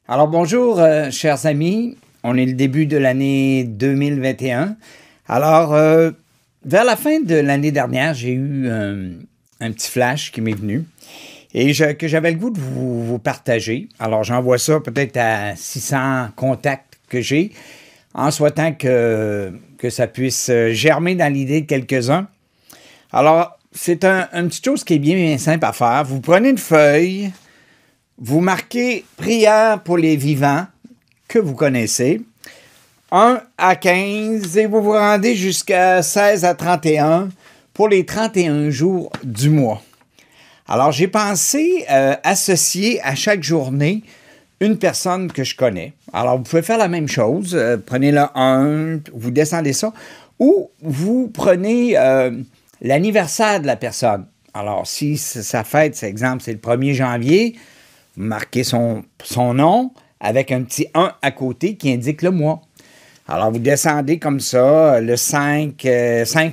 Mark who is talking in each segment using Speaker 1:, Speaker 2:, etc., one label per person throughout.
Speaker 1: Alors bonjour, chers amis. On est le début de l'année 2021. Alors, vers la fin de l'année dernière, j'ai eu un petit flash qui m'est venu et que j'avais le goût de vous partager. Alors, j'envoie ça peut-être à 600 contacts que j'ai en souhaitant que ça puisse germer dans l'idée de quelques-uns. Alors, c'est une petite chose qui est bien simple à faire. Vous prenez une feuille. Vous marquez « Prière pour les vivants » que vous connaissez, 1 à 15, et vous vous rendez jusqu'à 16 à 31 pour les 31 jours du mois. Alors, j'ai pensé associer à chaque journée une personne que je connais. Alors, vous pouvez faire la même chose. Prenez le 1, vous descendez ça, ou vous prenez l'anniversaire de la personne. Alors, si sa fête, par exemple, c'est le 1er janvier, vous marquez son nom avec un petit 1 à côté qui indique le mois. Alors, vous descendez comme ça. Le 5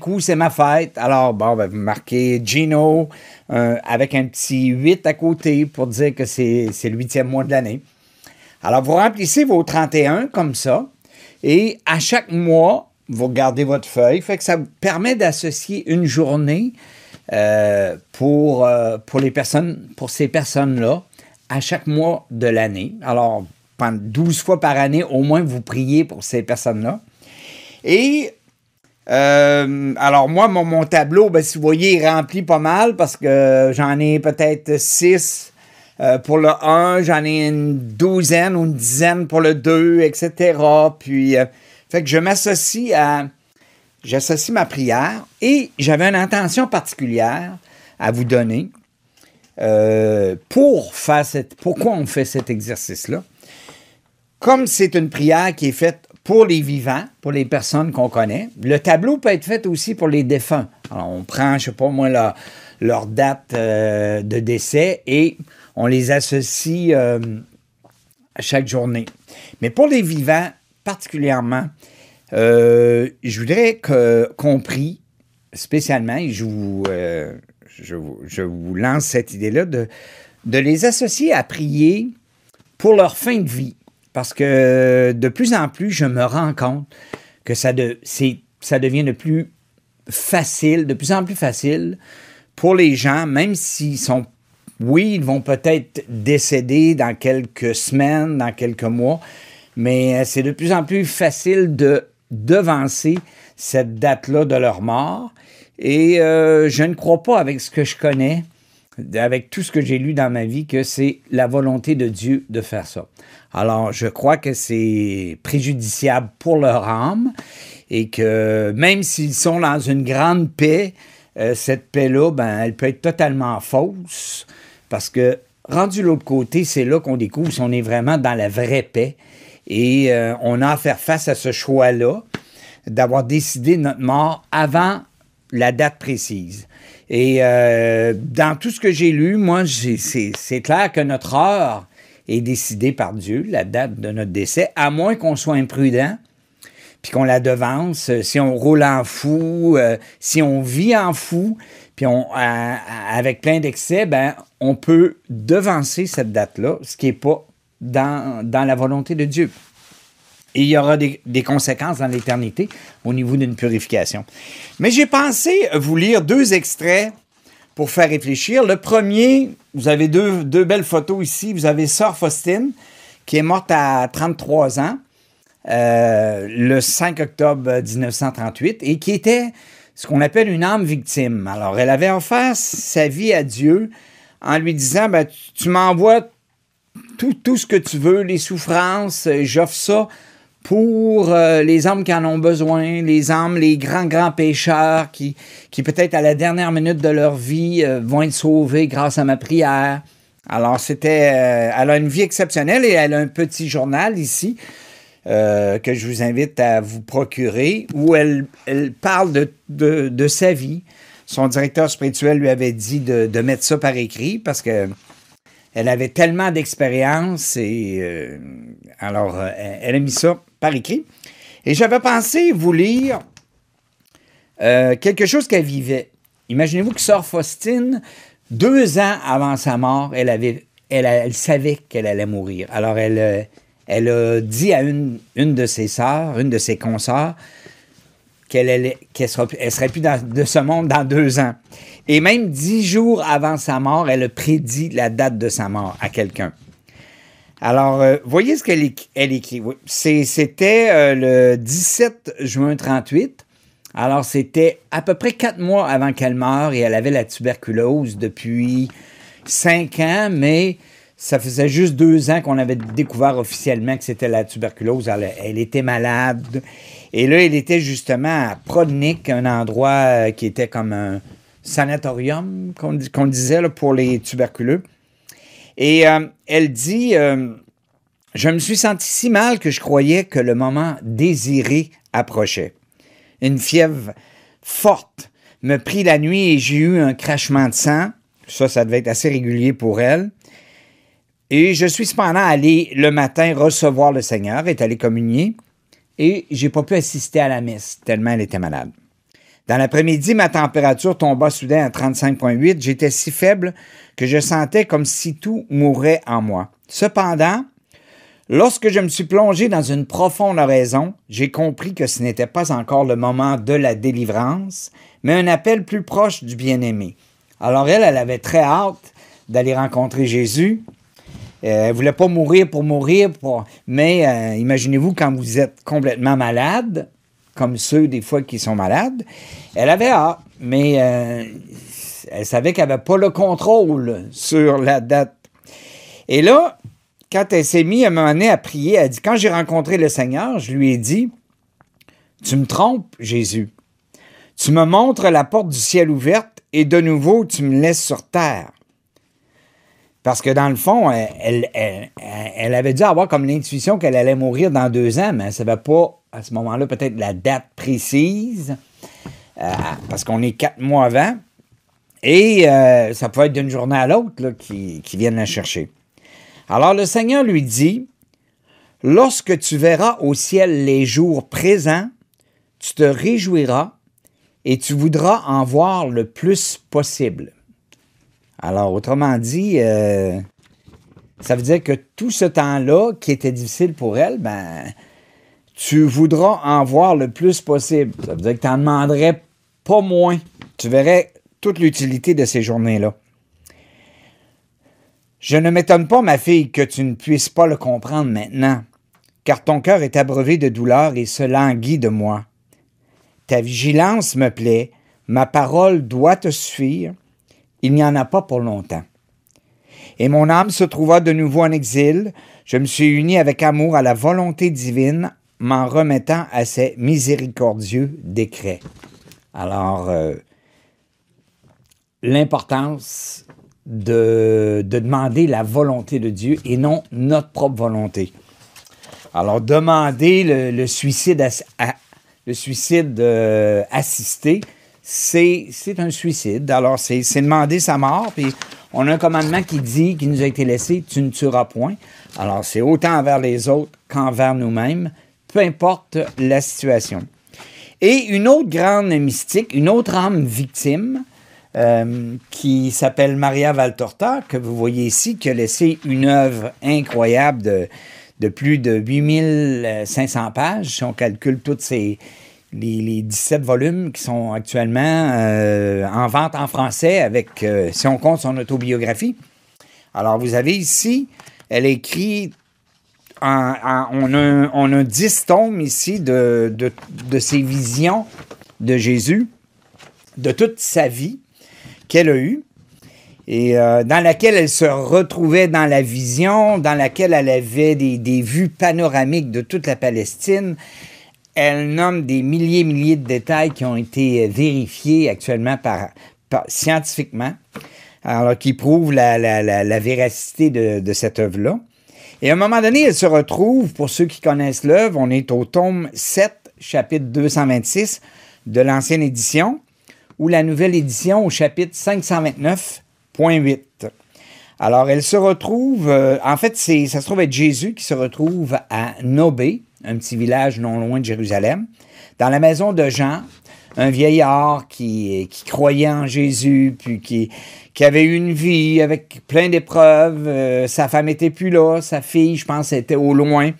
Speaker 1: août, c'est ma fête. Alors, bon, vous marquez Gino avec un petit 8 à côté pour dire que c'est le 8e mois de l'année. Alors, vous remplissez vos 31 comme ça. Et à chaque mois, vous regardez votre feuille. Fait que ça vous permet d'associer une journée pour ces personnes-là à chaque mois de l'année. Alors, pendant 12 fois par année, au moins, vous priez pour ces personnes-là. Et, alors moi, mon tableau, si vous voyez, il remplit pas mal parce que j'en ai peut-être 6 pour le 1, j'en ai une douzaine ou une dizaine pour le 2, etc. Puis, fait que j'associe ma prière et j'avais une intention particulière à vous donner. Pourquoi on fait cet exercice-là? Comme c'est une prière qui est faite pour les vivants, pour les personnes qu'on connaît, le tableau peut être fait aussi pour les défunts. Alors, on prend, je ne sais pas moi, leur date de décès et on les associe à chaque journée. Mais pour les vivants, particulièrement, je voudrais qu'on prie spécialement, et je vous lance cette idée-là, de les associer à prier pour leur fin de vie. Parce que de plus en plus, je me rends compte que ça devient de plus en plus facile pour les gens, même s'ils sont, oui, ils vont peut-être décéder dans quelques semaines, dans quelques mois, mais c'est de plus en plus facile de devancer cette date-là de leur mort. Et je ne crois pas, avec ce que je connais, avec tout ce que j'ai lu dans ma vie, que c'est la volonté de Dieu de faire ça. Alors, je crois que c'est préjudiciable pour leur âme et que même s'ils sont dans une grande paix, cette paix-là, elle peut être totalement fausse parce que, rendu de l'autre côté, c'est là qu'on découvre si on est vraiment dans la vraie paix et on a à faire face à ce choix-là d'avoir décidé notre mort avant la date précise. Et dans tout ce que j'ai lu, moi, c'est clair que notre heure est décidée par Dieu, la date de notre décès, à moins qu'on soit imprudent, puis qu'on la devance. Si on roule en fou, si on vit en fou, puis avec plein d'excès, on peut devancer cette date-là, ce qui n'est pas dans la volonté de Dieu. Et il y aura des conséquences dans l'éternité au niveau d'une purification. Mais j'ai pensé vous lire 2 extraits pour faire réfléchir. Le premier, vous avez deux belles photos ici. Vous avez Sœur Faustine, qui est morte à 33 ans, le 5 octobre 1938, et qui était ce qu'on appelle une âme victime. Alors, elle avait offert sa vie à Dieu en lui disant, tu m'envoies tout ce que tu veux, les souffrances, j'offre ça pour les âmes qui en ont besoin, les âmes, les grands pécheurs qui peut-être à la dernière minute de leur vie vont être sauvés grâce à ma prière. Alors, elle a une vie exceptionnelle et elle a un petit journal ici que je vous invite à vous procurer où elle parle de sa vie. Son directeur spirituel lui avait dit de mettre ça par écrit parce que elle avait tellement d'expérience et alors elle a mis ça par écrit. Et j'avais pensé vous lire quelque chose qu'elle vivait. Imaginez-vous que Sœur Faustine, 2 ans avant sa mort, elle avait elle savait qu'elle allait mourir. Alors, elle a dit à une de ses sœurs, une de ses consoeurs, qu'elle serait plus de ce monde dans 2 ans. Et même 10 jours avant sa mort, elle a prédit la date de sa mort à quelqu'un. Alors, voyez ce qu'elle écrit. C'était le 17 juin 38. Alors, c'était à peu près 4 mois avant qu'elle meure et elle avait la tuberculose depuis 5 ans, mais ça faisait juste 2 ans qu'on avait découvert officiellement que c'était la tuberculose. Elle était malade. Et là, elle était justement à Prodnik, un endroit qui était comme un sanatorium, qu'on disait là, pour les tuberculeux. Et elle dit, je me suis senti si mal que je croyais que le moment désiré approchait. Une fièvre forte me prit la nuit et j'ai eu un crachement de sang. Ça devait être assez régulier pour elle. Et je suis cependant allé le matin recevoir le Seigneur, est allé communier, et j'ai pas pu assister à la messe, tellement elle était malade. Dans l'après-midi, ma température tomba soudain à 35,8. J'étais si faible que je sentais comme si tout mourait en moi. Cependant, lorsque je me suis plongé dans une profonde oraison, j'ai compris que ce n'était pas encore le moment de la délivrance, mais un appel plus proche du bien-aimé. Alors elle avait très hâte d'aller rencontrer Jésus. Elle ne voulait pas mourir pour mourir, mais imaginez-vous quand vous êtes complètement malade, comme ceux des fois qui sont malades, elle avait hâte, mais elle savait qu'elle n'avait pas le contrôle sur la date. Et là, quand elle s'est mise à un moment donné à prier, elle dit, quand j'ai rencontré le Seigneur, je lui ai dit, tu me trompes, Jésus. Tu me montres la porte du ciel ouverte et de nouveau, tu me laisses sur terre. Parce que dans le fond, elle avait dû avoir comme l'intuition qu'elle allait mourir dans 2 ans, mais elle ne savait pas à ce moment-là peut-être la date précise, parce qu'on est 4 mois avant, et ça peut être d'une journée à l'autre qui viennent la chercher. Alors le Seigneur lui dit, « Lorsque tu verras au ciel les jours présents, tu te réjouiras et tu voudras en voir le plus possible. » Alors, autrement dit, ça veut dire que tout ce temps-là, qui était difficile pour elle, tu voudras en voir le plus possible. Ça veut dire que tu n'en demanderais pas moins. Tu verrais toute l'utilité de ces journées-là. Je ne m'étonne pas, ma fille, que tu ne puisses pas le comprendre maintenant, car ton cœur est abreuvé de douleur et se languit de moi. Ta vigilance me plaît, ma parole doit te suffire. Il n'y en a pas pour longtemps. Et mon âme se trouva de nouveau en exil. Je me suis uni avec amour à la volonté divine, m'en remettant à ses miséricordieux décrets. Alors, l'importance de demander la volonté de Dieu et non notre propre volonté. Alors, demander le suicide assisté, c'est un suicide. Alors, c'est demander sa mort, puis on a un commandement qui nous a été laissé, tu ne tueras point. Alors, c'est autant envers les autres qu'envers nous-mêmes, peu importe la situation. Et une autre grande mystique, une autre âme victime, qui s'appelle Maria Valtorta, que vous voyez ici, qui a laissé une œuvre incroyable de plus de 8500 pages, si on calcule toutes les 17 volumes qui sont actuellement en vente en français, avec, si on compte son autobiographie. Alors, vous avez ici, elle écrit, on a 10 tomes ici de ses visions de Jésus, de toute sa vie qu'elle a eue, et dans laquelle elle se retrouvait dans la vision, dans laquelle elle avait des vues panoramiques de toute la Palestine. Elle nomme des milliers de détails qui ont été vérifiés actuellement scientifiquement, alors qui prouvent la véracité de cette œuvre-là. Et à un moment donné, elle se retrouve, pour ceux qui connaissent l'œuvre, on est au tome 7, chapitre 226 de l'ancienne édition, ou la nouvelle édition au chapitre 529.8. Alors, elle se retrouve, en fait, ça se trouve être Jésus qui se retrouve à Nobé, un petit village non loin de Jérusalem, dans la maison de Jean, un vieillard qui croyait en Jésus, puis qui avait eu une vie avec plein d'épreuves. Sa femme était plus là, sa fille, je pense, était au loin.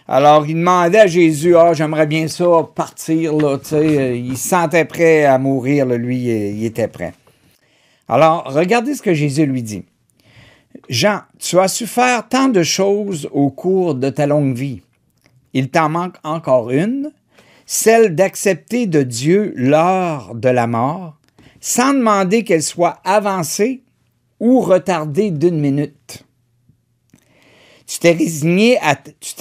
Speaker 1: Alors, il demandait à Jésus, « Ah, j'aimerais bien ça, partir, là, tu sais. » Il se sentait prêt à mourir, là, lui, il était prêt. Alors, regardez ce que Jésus lui dit. « Jean, tu as su faire tant de choses au cours de ta longue vie. Il t'en manque encore une, celle d'accepter de Dieu l'heure de la mort, sans demander qu'elle soit avancée ou retardée d'une minute. Tu t'es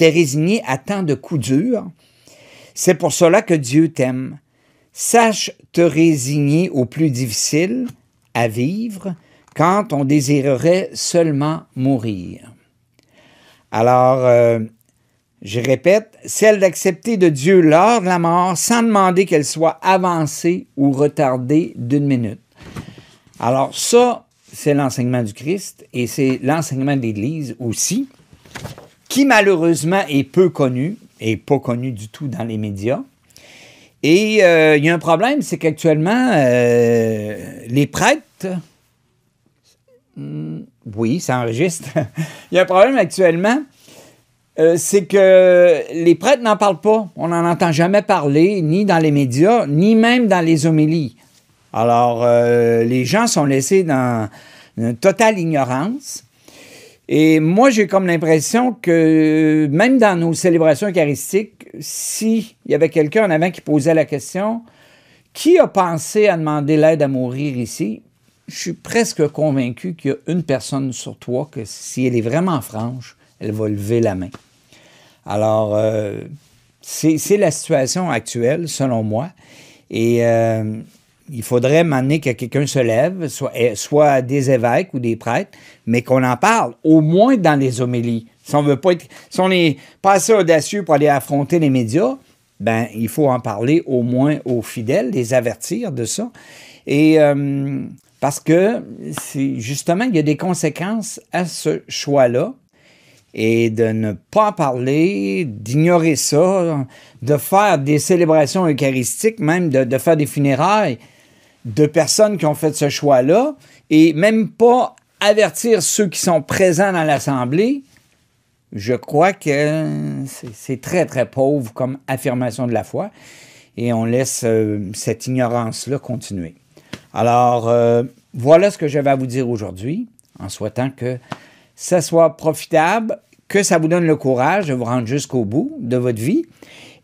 Speaker 1: résigné à tant de coups durs. C'est pour cela que Dieu t'aime. Sache te résigner au plus difficile à vivre quand on désirerait seulement mourir. » Alors, je répète, celle d'accepter de Dieu l'heure de la mort sans demander qu'elle soit avancée ou retardée d'une minute. Alors ça, c'est l'enseignement du Christ et c'est l'enseignement de l'Église aussi, qui malheureusement est peu connu et pas connu du tout dans les médias. Et il y a un problème, c'est qu'actuellement, les prêtres, oui, ça enregistre, il y a un problème actuellement, c'est que les prêtres n'en parlent pas. On n'en entend jamais parler, ni dans les médias, ni même dans les homélies. Alors, les gens sont laissés dans une totale ignorance. Et moi, j'ai comme l'impression que même dans nos célébrations eucharistiques, s'il y avait quelqu'un en avant qui posait la question « Qui a pensé à demander l'aide à mourir ici? » Je suis presque convaincu qu'il y a une personne sur trois que si elle est vraiment franche, elle va lever la main. Alors, c'est la situation actuelle, selon moi. Et il faudrait m'amener que quelqu'un se lève, soit des évêques ou des prêtres, mais qu'on en parle, au moins dans les homélies. Si on est pas assez audacieux pour aller affronter les médias, ben il faut en parler au moins aux fidèles, les avertir de ça. Et parce que, justement, il y a des conséquences à ce choix-là. Et de ne pas en parler, d'ignorer ça, de faire des célébrations eucharistiques, même de faire des funérailles de personnes qui ont fait ce choix-là, et même pas avertir ceux qui sont présents dans l'Assemblée, je crois que c'est très, très pauvre comme affirmation de la foi, et on laisse cette ignorance-là continuer. Alors, voilà ce que j'avais à vous dire aujourd'hui, en souhaitant que ça soit profitable, que ça vous donne le courage de vous rendre jusqu'au bout de votre vie.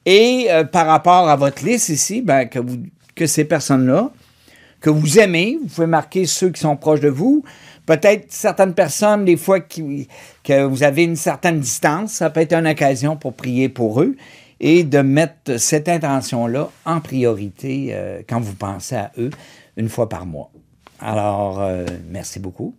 Speaker 1: Et par rapport à votre liste ici, ben, que ces personnes-là, que vous aimez, vous pouvez marquer ceux qui sont proches de vous. Peut-être certaines personnes, des fois, que vous avez une certaine distance, ça peut être une occasion pour prier pour eux et de mettre cette intention-là en priorité quand vous pensez à eux une fois par mois. Alors, merci beaucoup.